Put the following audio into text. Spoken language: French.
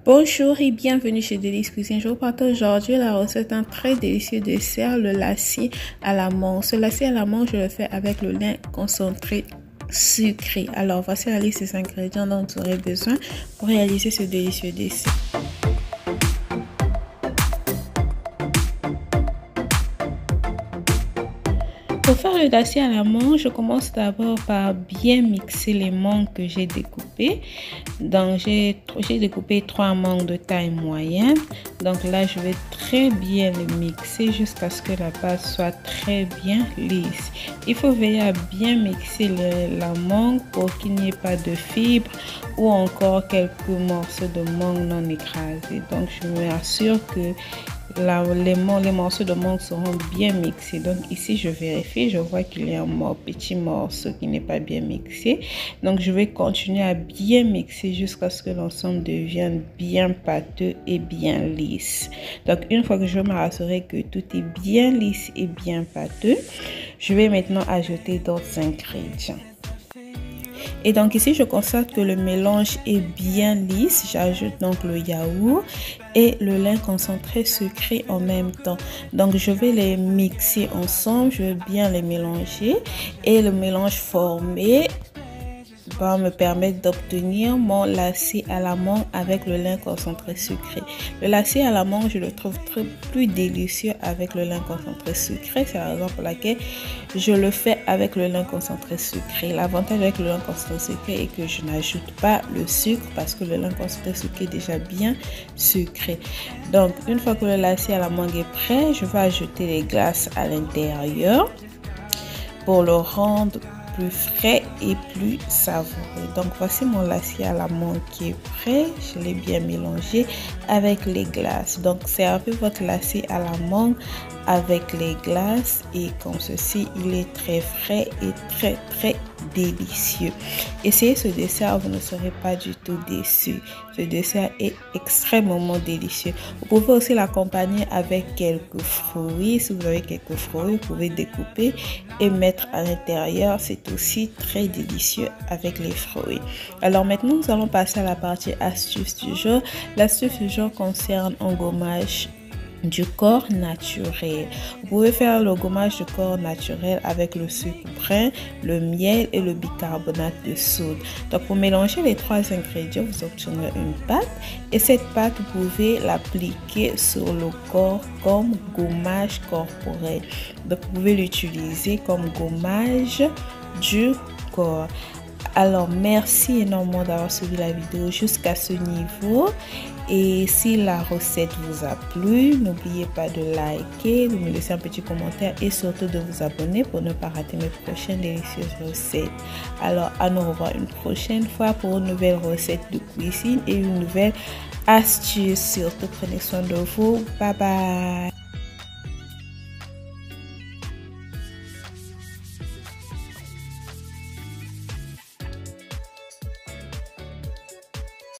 Bonjour et bienvenue chez Délice Cuisine. Je vous partage aujourd'hui la recette d'un très délicieux dessert, le lacier à la menthe. Ce lacier à la menthe, je le fais avec le lin concentré sucré. Alors, voici la liste des ingrédients dont vous aurez besoin pour réaliser ce délicieux dessert. Pour faire le lacier à la menthe, je commence d'abord par bien mixer les mangues que j'ai découpées. Donc, j'ai découpé 3 mangues de taille moyenne. Donc là, je vais très bien les mixer jusqu'à ce que la pâte soit très bien lisse. Il faut veiller à bien mixer la mangue pour qu'il n'y ait pas de fibres ou encore quelques morceaux de mangue non écrasés. Donc, je m'assure que les morceaux de mangue seront bien mixés. Donc ici je vérifie, je vois qu'il y a un petit morceau qui n'est pas bien mixé. Donc je vais continuer à bien mixer jusqu'à ce que l'ensemble devienne bien pâteux et bien lisse. Donc une fois que je me rassurer que tout est bien lisse et bien pâteux, je vais maintenant ajouter d'autres ingrédients. Et donc ici, je constate que le mélange est bien lisse. J'ajoute donc le yaourt et le lin concentré sucré en même temps. Donc je vais les mixer ensemble, je vais bien les mélanger et le mélange formé va me permettre d'obtenir mon lacier à la menthe avec le lin concentré sucré. Le lacier à la menthe, je le trouve plus délicieux avec le lin concentré sucré. C'est la raison pour laquelle je le fais avec le lin concentré sucré. L'avantage avec le lin concentré sucré est que je n'ajoute pas le sucre parce que le lin concentré sucré est déjà bien sucré. Donc, une fois que le lacier à la menthe est prêt, je vais ajouter les glaces à l'intérieur pour le rendre plus frais et plus savoureux. Donc voici mon lacier à la menthe qui est prêt. Je l'ai bien mélangé avec les glaces. Donc servez votre lacier à la menthe avec les glaces et comme ceci, il est très frais et très délicieux. Essayez ce dessert, vous ne serez pas du tout déçus. Ce dessert est extrêmement délicieux. Vous pouvez aussi l'accompagner avec quelques fruits. Si vous avez quelques fruits, vous pouvez découper et mettre à l'intérieur. C'est aussi très délicieux avec les fruits. Alors maintenant, nous allons passer à la partie astuce du jour. L'astuce du jour concerne un gommage du corps naturel. Vous pouvez faire le gommage du corps naturel avec le sucre brun, le miel et le bicarbonate de soude. Donc pour mélanger les 3 ingrédients, vous obtiendrez une pâte et cette pâte, vous pouvez l'appliquer sur le corps comme gommage corporel. Donc vous pouvez l'utiliser comme gommage du corps. Alors merci énormément d'avoir suivi la vidéo jusqu'à ce niveau et si la recette vous a plu, n'oubliez pas de liker, de me laisser un petit commentaire et surtout de vous abonner pour ne pas rater mes prochaines délicieuses recettes. Alors à nous revoir une prochaine fois pour une nouvelle recette de cuisine et une nouvelle astuce. Surtout prenez soin de vous. Bye bye.